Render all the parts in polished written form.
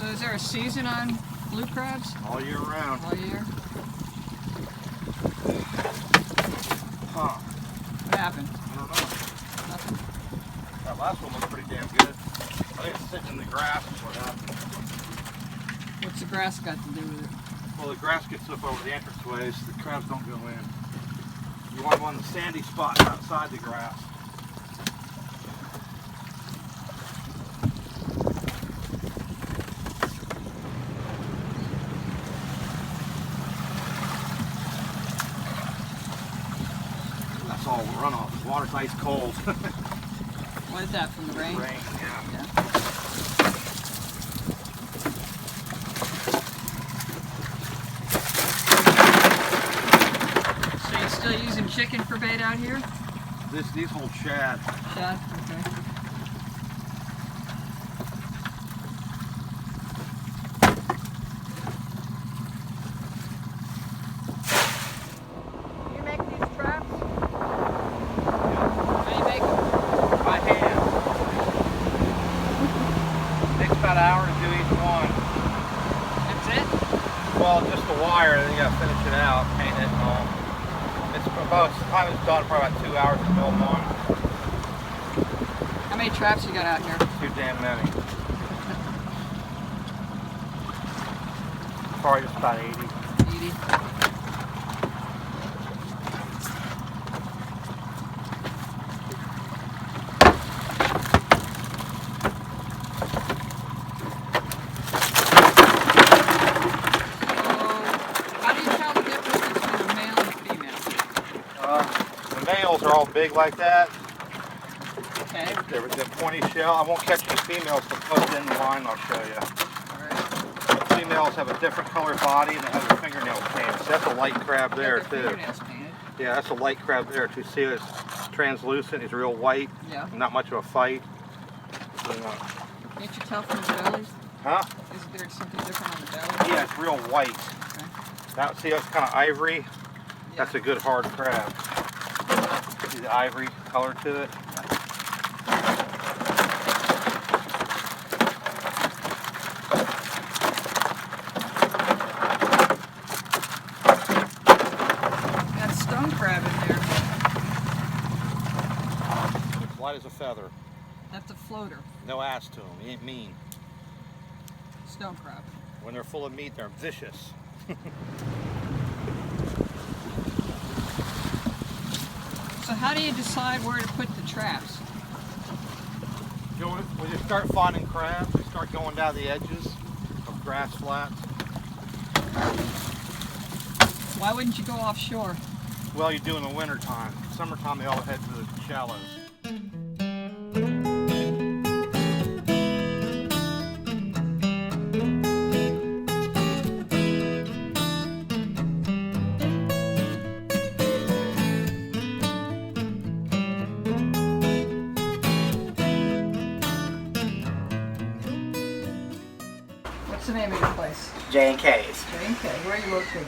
So is there a season on blue crabs? All year round. All year? Huh. What happened? I don't know. Nothing? That last one was pretty damn good. I think it's sitting in the grass is what happened. What's the grass got to do with it? Well, the grass gets up over the entranceways, so the crabs don't go in. You want one of the sandy spots outside the grass. That's all runoff. The water's ice cold. What is that, from the rain? Rain, yeah. So you're still using chicken for bait out here? These hold shad. Shad? Okay. Do you make these traps? How do you make them? By hand. Takes about an hour to do each one. That's it? Well, just the wire, then you gotta finish it out, paint it and all. It's about, the time it's done, probably about 2 hours to build one. How many traps you got out here? Too damn many. Probably just about 80. 80. The males are all big like that. Okay. They're the pointy shell. I won't catch any females to put in the line, I'll show you. Alright. Females have a different colored body and they have their fingernails painted. So that's a light crab there too. Fingernails painted. Yeah, that's a light crab there too. See, it's translucent, it's real white. Yeah. Not much of a fight. Can't you tell from the bellies? Huh? Is there something different on the belly? Yeah, it's real white. Okay. Now, see, it's kind of ivory. Yeah. That's a good hard crab. See the ivory color to it? Got stone crab in there. It's light as a feather. That's a floater. No ass to them. He ain't mean. Stone crab. When they're full of meat, they're vicious. So how do you decide where to put the traps? When you start finding crabs, you start going down the edges of grass flats. Why wouldn't you go offshore? Well, you do in the winter time. Summertime, they all head to the shallows. What's the name of your place? J&K's J&K. Where are you located?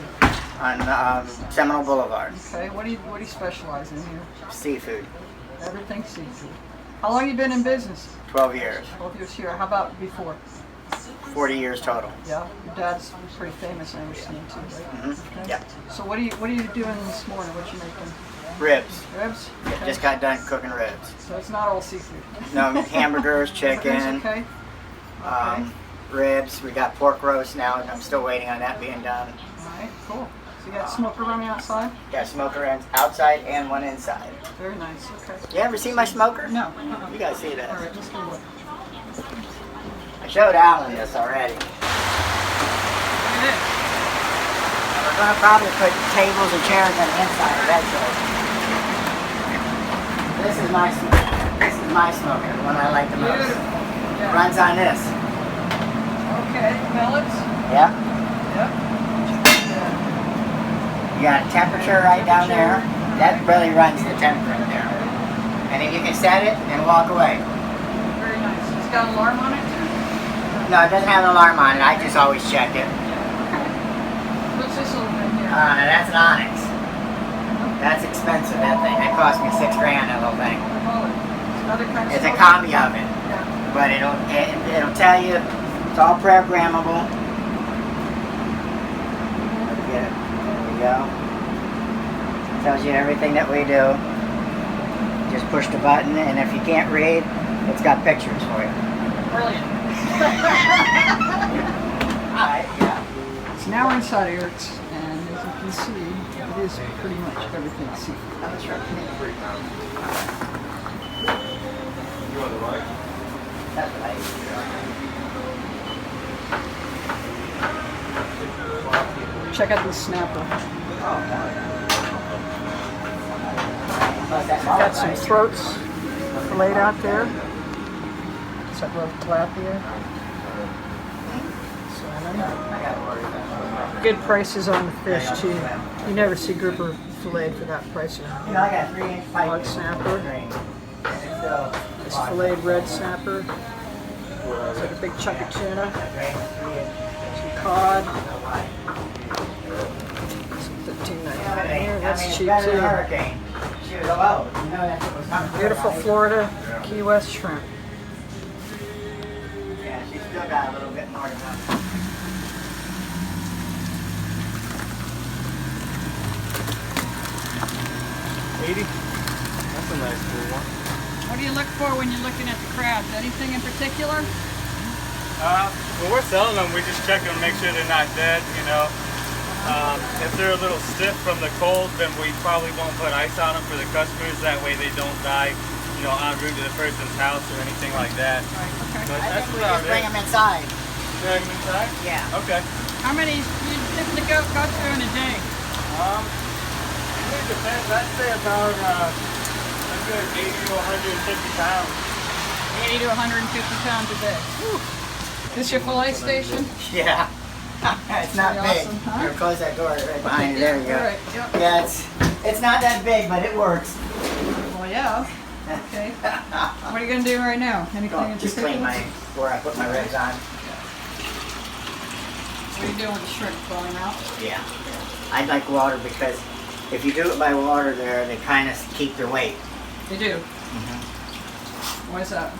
on Seminole Boulevard. Okay. What do you specialize in here? Seafood. Everything seafood. How long you been in business? 12 years. 12 years here. How about before? 40 years total. Yeah. Your dad's pretty famous, I understand too, right? Mm-hmm. Okay. Yeah. So what are you doing this morning? What you making? Ribs. Ribs? Okay. Just got done cooking ribs. So it's not all seafood. No, hamburgers, chicken, Hamburgers, okay. Okay. Ribs. We got pork roast now, and I'm still waiting on that being done. All right, cool. So you got a smoker running outside? Got a smoker outside and one inside. Very nice, okay. You ever see my smoker? No. You gotta see this. All right, let's go look. I showed Alan this already. Look at this. We're gonna probably put tables and chairs on the inside eventually. This is my smoker. This is my smoker, the one I like the most. Beautiful. Yeah. Runs on this. Okay, pellets? Yep. Yep. You got a temperature right down there. That really runs the temperature there. And then you can set it and walk away. Very nice. It's got an alarm on it too? No, it doesn't have an alarm on it. I just always check it. Okay. What's this little thing here? That's an Onyx. That's expensive, that thing. That cost me $6 grand, that little thing. It's another kind of It's a smoker. combi oven. Yeah. But it'll tell you It's all programmable. There we go. Tells you everything that we do. Just push the button, and if you can't read, it's got pictures for you. Brilliant. Alright, yeah. So now we're inside Eric's, and as you can see, it is pretty much everything seafood. That's right. That's right. Check out this snapper. Got some throats laid out there. Some little tilapia. Salmon. Good prices on the fish too. You never see grouper filleted for that price. You know, I got 3-inch pipe. Hog snapper. This filleted red snapper. It's like a big chunk of tuna. Some cod. Some $15.99 here. That's cheap too. Beautiful Florida Key West shrimp. Yeah, she's still got a little bit more to come. That's a nice cool one. What do you look for when you're looking at the crabs? Anything in particular? When we're selling them, we just check them, make sure they're not dead, you know. If they're a little stiff from the cold, then we probably won't put ice on them for the customers. That way they don't die, you know, en route to the person's house or anything like that. Right, okay. But I that's think we about just bring it. them inside. Bring them inside? Yeah. Okay. How many you typically go through in a day? It really depends. I'd say about a good 80 to 150 pounds. 80 to 150 pounds a day. Whew. This your fillet station? Yeah. It's not Pretty big. awesome, huh? Here, close that door right behind you. There you go. All right, yep. Yeah, it's not that big, but it works. Well, yeah. Okay. What are you going to do right now? Anything in Just particular? clean where I put my ribs on. What are you doing with the shrimp? Throwing them out? Yeah. I like water because if you do it by water there, they kind of keep their weight. They do. Mm-hmm. Why is that?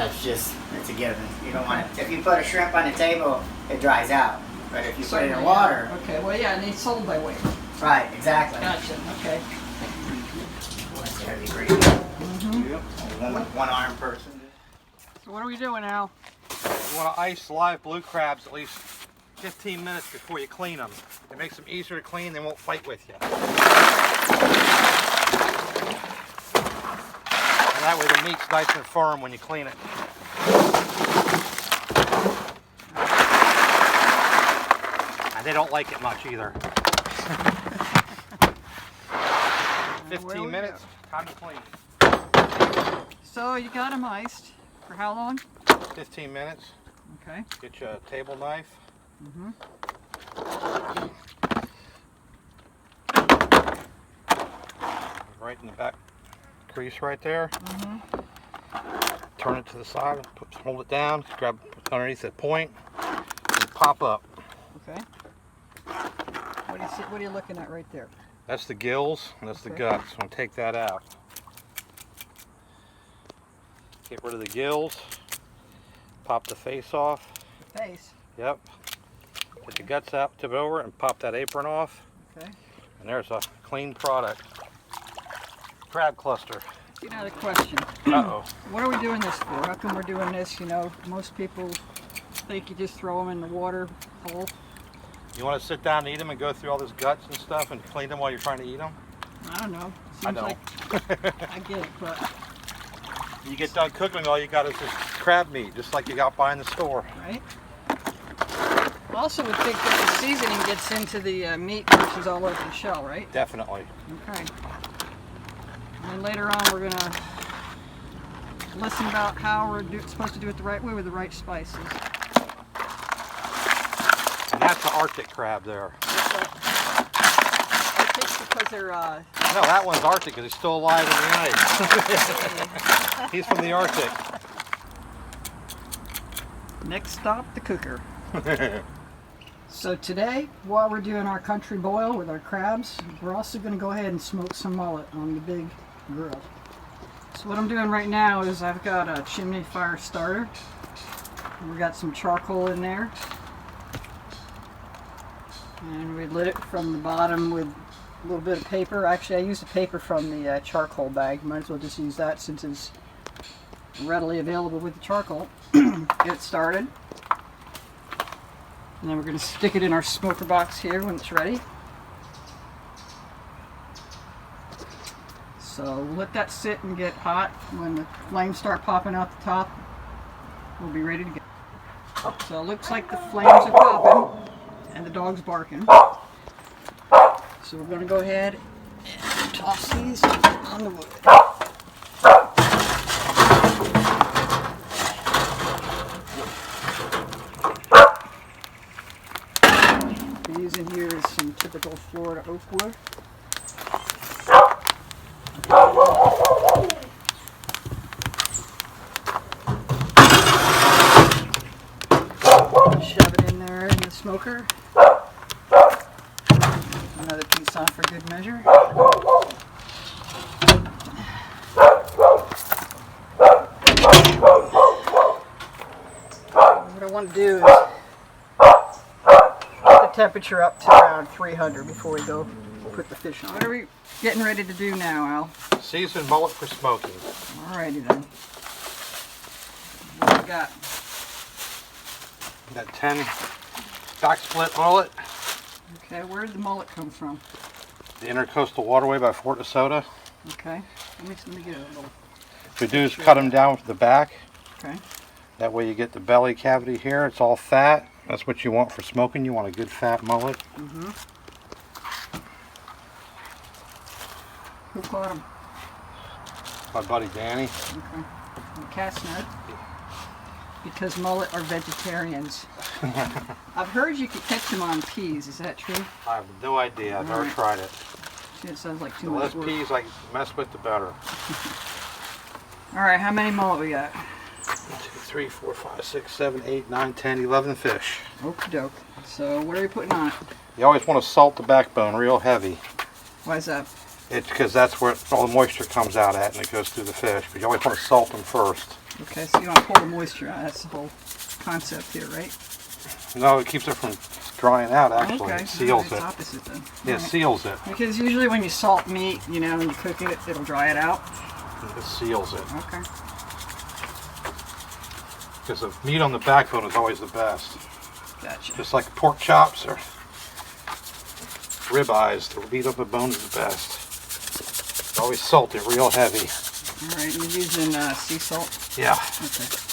It's a given. You don't want it. If you put a shrimp on the table, it dries out. But if you put it in water. Okay, well, yeah, and they sold by weight. Right, exactly. Gotcha, okay. That's heavy breed. Mm-hmm. One arm person. So what are we doing now? You want to ice live blue crabs at least 15 minutes before you clean them. It makes them easier to clean, they won't fight with you. And that way the meat's nice and firm when you clean it. And they don't like it much either. 15 minutes, time to clean. So you got them iced. For how long? 15 minutes. Okay. Get you a table knife. Mm-hmm. Right in the back crease right there. Mm-hmm. Turn it to the side, hold it down, grab underneath the point, and pop up. Okay. What are you looking at right there? That's the gills, and that's the Okay. guts. I'm going to take that out. Get rid of the gills. Pop the face off. The face. Yep. Get the guts out, tip it over, and pop that apron off. Okay. And there's a clean product. Crab cluster. See, now the question. Uh-oh. What are we doing this for? How come we're doing this? You know, most people think you just throw them in the water hole. You want to sit down and eat them and go through all those guts and stuff and clean them while you're trying to eat them? I don't know. Seems I know. like I get it, but You get done cooking, all you got is this crab meat, just like you got buying the store. right? Also, would think that the seasoning gets into the meat versus all over the shell, right? Definitely. Okay. And then later on, we're gonna listen about how we're supposed to do it the right way with the right spices. And that's the Arctic crab there. I think because they're No, that one's Arctic because he's still alive in the ice. He's from the Arctic. next stop, the cooker. So today, while we're doing our country boil with our crabs, we're also going to go ahead and smoke some mullet on the big grill. So what I'm doing right now is I've got a chimney fire starter. We got some charcoal in there. And we lit it from the bottom with a little bit of paper. Actually, I used the paper from the charcoal bag. Might as well just use that since it's readily available with the charcoal. Get it started. And then we're going to stick it in our smoker box here when it's ready. So let that sit and get hot. When the flames start popping out the top, we'll be ready to go. So it looks like the flames are popping and the dog's barking. So we're going to go ahead and toss these on the wood. What we're using here is some typical Florida oak wood. Shove it in there in the smoker. Another piece on for good measure. What I want to do is get the temperature up to around 300 before we go put the fish on. What are we getting ready to do now, Al? Seasoned mullet for smoking. Alrighty then. What we got? Got 10 back split mullet. Okay, where did the mullet come from? The Intercoastal Waterway by Fort DeSoto. Okay, let me get a little. What we do is cut them down with the back. Okay. That way you get the belly cavity here. It's all fat. That's what you want for smoking. You want a good fat mullet. Mm-hmm. Who caught him? My buddy Danny. Okay. And Cass nut. Because mullet are vegetarians. I've heard you could catch them on peas. Is that true? I have no idea. I've never tried it. It sounds like too The much less work. peas I mess with, the better. All right, how many mullet we got? 1, 2, 3, 4, 5, 6, 7, 8, 9, 10, 11 fish. Okie doke. So what are we putting on it? You always want to salt the backbone real heavy. Why is that? It's because that's where all the moisture comes out at and it goes through the fish. But you always want to salt them first. Okay, so you want to pull the moisture out. That's the whole concept here, right? No, it keeps it from drying out actually. Okay. It seals It's it. opposite then. Yeah, it seals it. Because usually when you salt meat, you know, and you cook it, it'll dry it out. It seals it. Okay. Because the meat on the backbone is always the best. Gotcha. Just like pork chops or ribeyes, the meat on the bone is the best. Always salt it real heavy. All right, you're using sea salt? Yeah. Okay.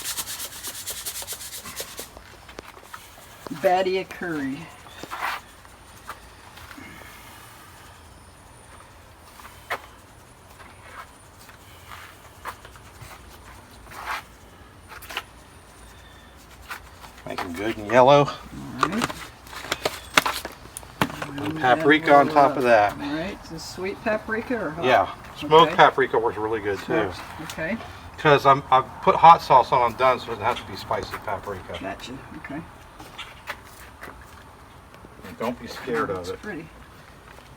Badia curry. Make them good and yellow. All right. And paprika on top of that. All right, is this sweet paprika or hot? Yeah, smoked Okay. paprika works really good too. Smoked. Okay, Because I've put hot sauce on them done, so it doesn't have to be spicy paprika. gotcha. Okay. And don't be scared of That's it. pretty.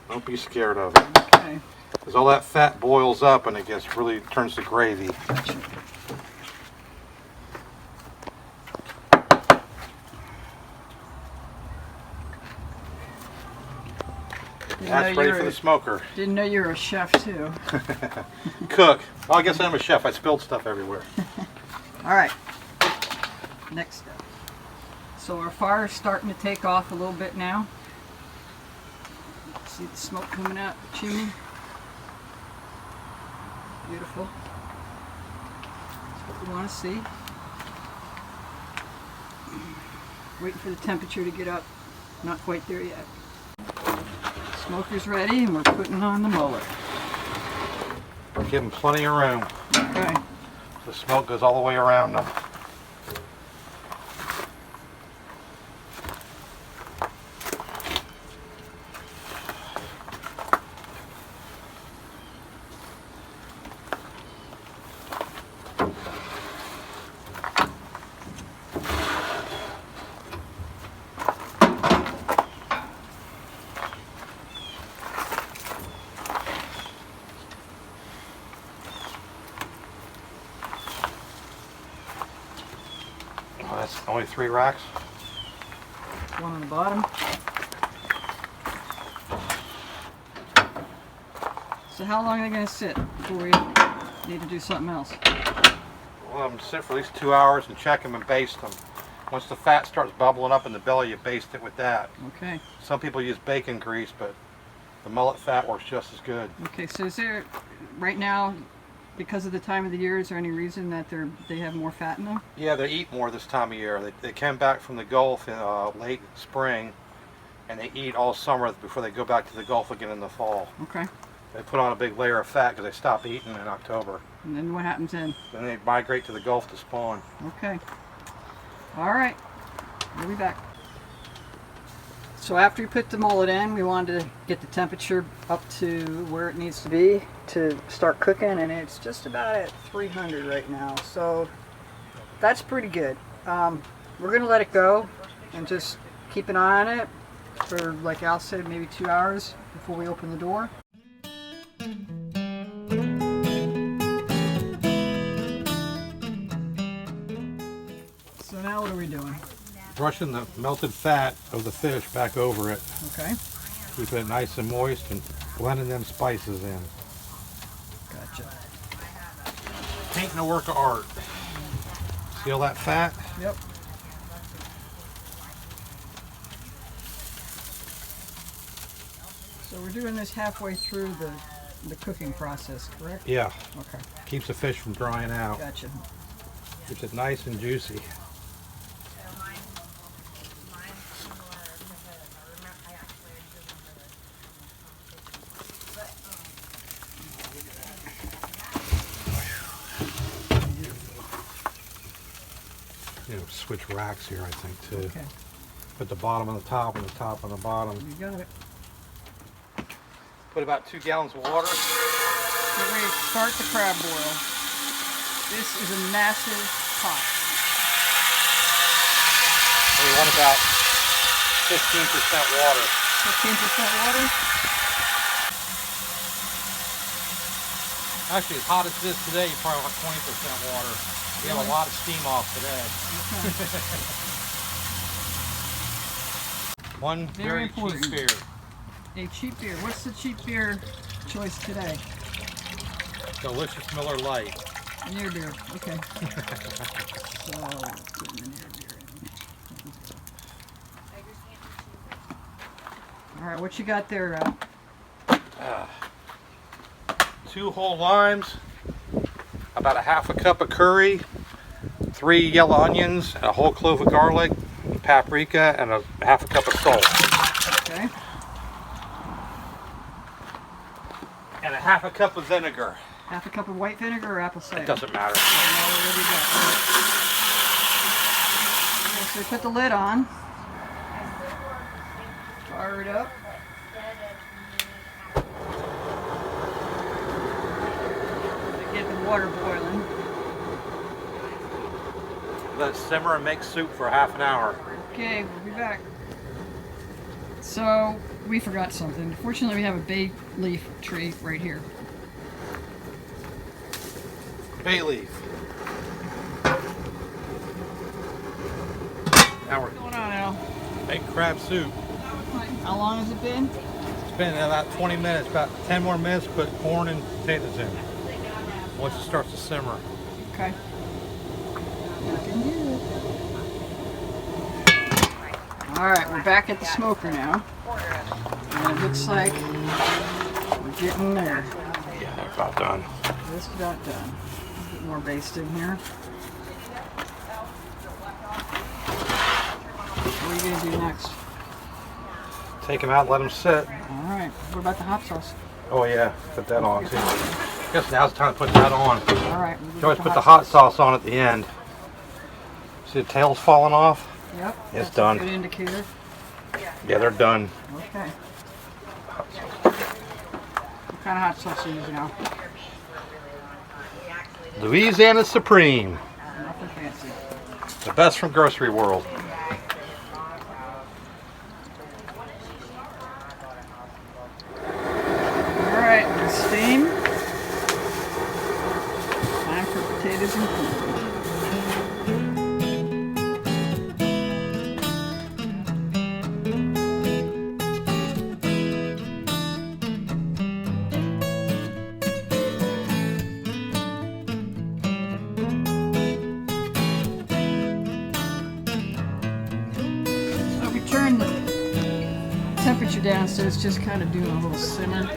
Don't be scared of it. Okay, Because all that fat boils up and it gets really turns to gravy. gotcha. That's ready for the smoker. Didn't know you were a chef too. Cook. Well, I guess I'm a chef. I spilled stuff everywhere. All right, next step. So our fire's starting to take off a little bit now. See the smoke coming out the chimney? Beautiful. That's what we want to see. Waiting for the temperature to get up. Not quite there yet. Smoker's ready and we're putting on the mullet. Give them plenty of room. Okay. The smoke goes all the way around them. Oh, that's only 3 racks. One on the bottom. So how long are they going to sit before we need to do something else? Well, I'm sit for at least 2 hours and check them and baste them. Once the fat starts bubbling up in the belly, you baste it with that. Okay. Some people use bacon grease, but the mullet fat works just as good. Okay, so is there, right now, because of the time of the year, is there any reason that they have more fat in them? Yeah, they eat more this time of year. They come back from the Gulf in late spring, and they eat all summer before they go back to the Gulf again in the fall. Okay. They put on a big layer of fat because they stop eating in October. And then what happens then? Then they migrate to the Gulf to spawn. Okay. All right. We'll be back. So after we put the mullet in, we wanted to get the temperature up to where it needs to be to start cooking, and it's just about at 300 right now. So that's pretty good. We're going to let it go and just keep an eye on it for, like Al said, maybe 2 hours before we open the door. So now what are we doing? Brushing the melted fat of the fish back over it. Okay. Keeping it nice and moist and blending them spices in. Gotcha. Painting a work of art. See all that fat? Yep. So we're doing this halfway through the cooking process, correct? Yeah. Okay. Keeps the fish from drying out. Gotcha. Keeps it nice and juicy. You know, switch racks here, I think, too. Okay. Put the bottom on the top and the top on the bottom. You got it. Put about 2 gallons of water. Get ready to start the crab boil. This is a massive pot. We want about 15% water. 15% water? Actually, as hot as it is today, you probably want 20% water. We have a lot of steam off today. One very important. cheap beer. A cheap beer. What's the cheap beer choice today? Delicious Miller Lite. Near beer. Okay. So, put the near beer in. All right, what you got there? 2 whole limes, about a half a cup of curry, 3 yellow onions, and a whole clove of garlic, paprika, and a half a cup of salt. Okay. And a half a cup of vinegar. Half a cup of white vinegar or apple cider? It doesn't matter. Okay, so put the lid on. Fire it up. Get the water boiling. Let it simmer and make soup for half an hour. Okay, we'll be back. So, we forgot something. Fortunately, we have a bay leaf tree right here. Bay leaf. Now we're What's going on, Al? making crab soup. How long has it been? It's been about 20 minutes, about 10 more minutes, put corn and potatoes in. Once it starts to simmer. Okay. Looking good. Alright, we're back at the smoker now. And it looks like we're getting there. Yeah, they're about done. Just about done. A bit more based in here. What are you going to do next? Take them out, let them sit. Alright, what about the hot sauce? Oh yeah, put that on too. Guess now's the time to put that on. Alright, You always put the hot sauce on at the end. See the tails falling off? Yep. It's that's done. A good indicator. Yeah, they're done. Okay. What kind of hot sauce are you using now? Louisiana Supreme. Nothing fancy. The best from Grocery World. Alright, steam. Time for potatoes and corn. temperature down so it's just kind of doing a little simmer.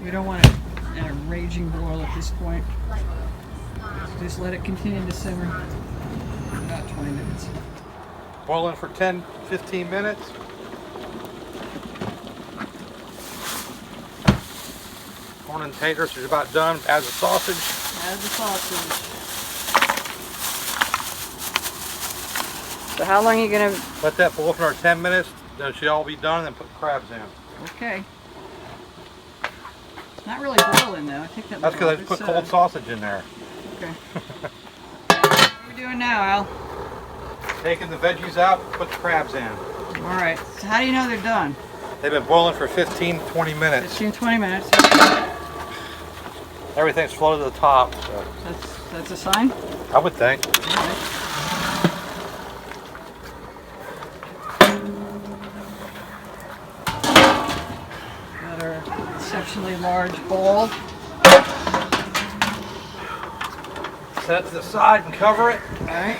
We don't want it at a raging boil at this point. So just let it continue to simmer for about 20 minutes. Boiling for 10-15 minutes. Corn and taters are about done. Add the sausage. Add the sausage. So how long are you gonna? Let that boil for another 10 minutes. Then it should all be done. And then put the crabs in. Okay. It's not really boiling though. Take that. That's because I just put cold sausage in there. Okay. What are we doing now, Al? Taking the veggies out, put the crabs in. All right. So how do you know they're done? They've been boiling for 15-20 minutes. 15-20 minutes. Everything's floated to the top. So That's a sign. I would think. All right. Got our exceptionally large bowl. Set it to the side and cover it. All right.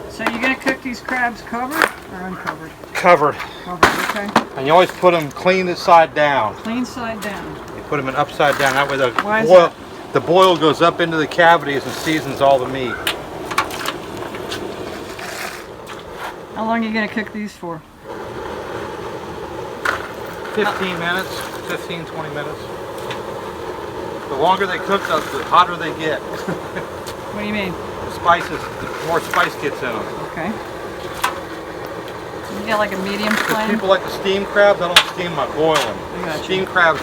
So you're gonna cook these crabs covered or uncovered? Covered. Covered, okay. And you always put them clean this side down. Clean side down. You put them in upside down. That way Why is the boil goes up into the cavities and seasons all the meat. How long are you gonna cook these for? 15 minutes, 15-20 minutes. The longer they cook, the hotter they get. What do you mean? The spices, the more spice gets in them. Okay. You get like a medium flame? People like the steamed crabs. I don't steam them, I boil them. I got you. Steamed crabs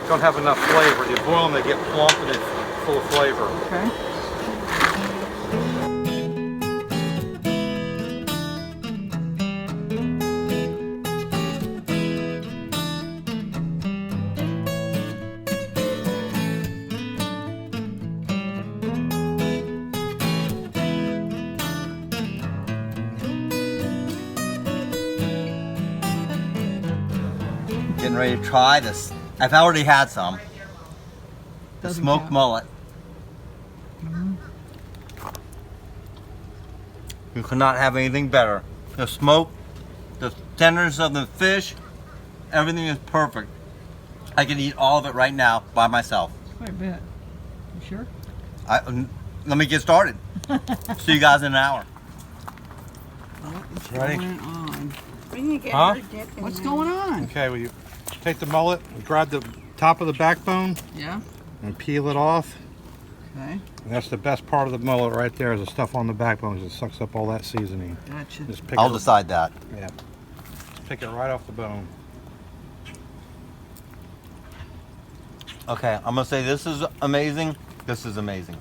don't have enough flavor. You boil them, they get plump and it's full of flavor. Okay. Getting ready to try this. I've already had some. The Doesn't smoked count. mullet. You could not have anything better. The smoke, the tenderness of the fish, everything is perfect. I can eat all of it right now by myself. Quite a bit. You sure? Let me get started. See you guys in an hour. What is Ready? going on? Huh? What's going on? Okay, well you take the mullet, grab the top of the backbone Yeah. and peel it off. Okay. And that's the best part of the mullet right there is the stuff on the backbone because it sucks up all that seasoning. Gotcha. Just pick I'll it, decide that. Yeah. Just pick it right off the bone. Okay, I'm gonna say this is amazing. This is amazing.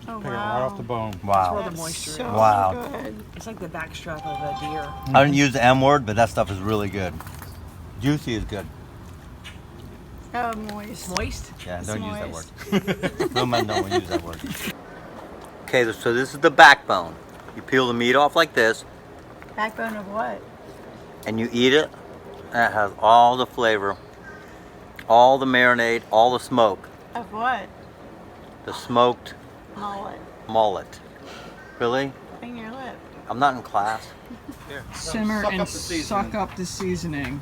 Oh, Pick it right off the bone. Wow. That's moisture So is. Wow. good. It's like the backstrap of a deer. I didn't use the M word, but that stuff is really good. Juicy is good. Oh, moist. Moist? Yeah, It's don't use that moist. word. No man don't use that word. Okay, so this is the backbone. You peel the meat off like this, Backbone of what? and you eat it, and it has all the flavor, all the marinade, all the smoke. Of what? The smoked Mullet. mullet. Really? In your lip. I'm not in class. Here, Simmer suck and up the seasoning. suck up the seasoning.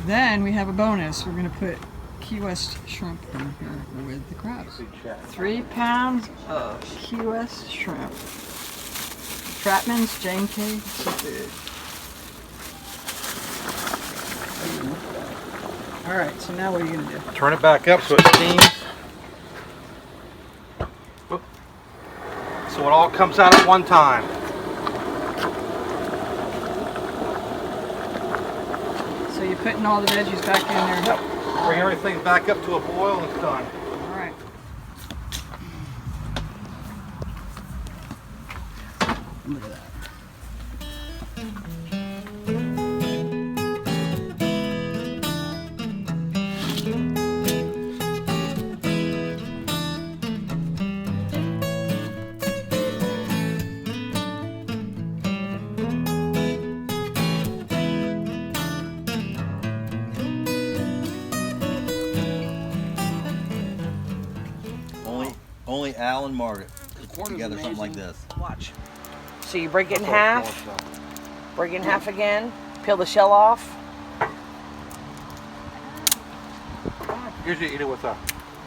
Then we have a bonus. We're going to put Key West shrimp in here with the crabs. 3 pounds of Key West shrimp. Trapman's Jane K. Seafood. All right, so now what are you going to do? Turn it back up so it steams. Whoop. So it all comes out at one time. So you're putting all the veggies back in there. Yep. Bring everything back up to a boil and it's done. All right. Look at that. Only Al and Margaret could put together something like this. Watch. So you break it in half. Break it in half again. Peel the shell off. Usually eat it with a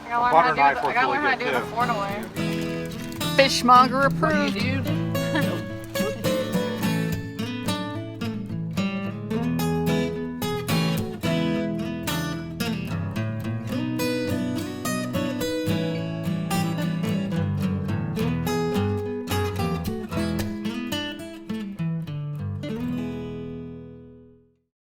I gotta butter learn knife how works really to do good the too. Florida way. Fishmonger approved.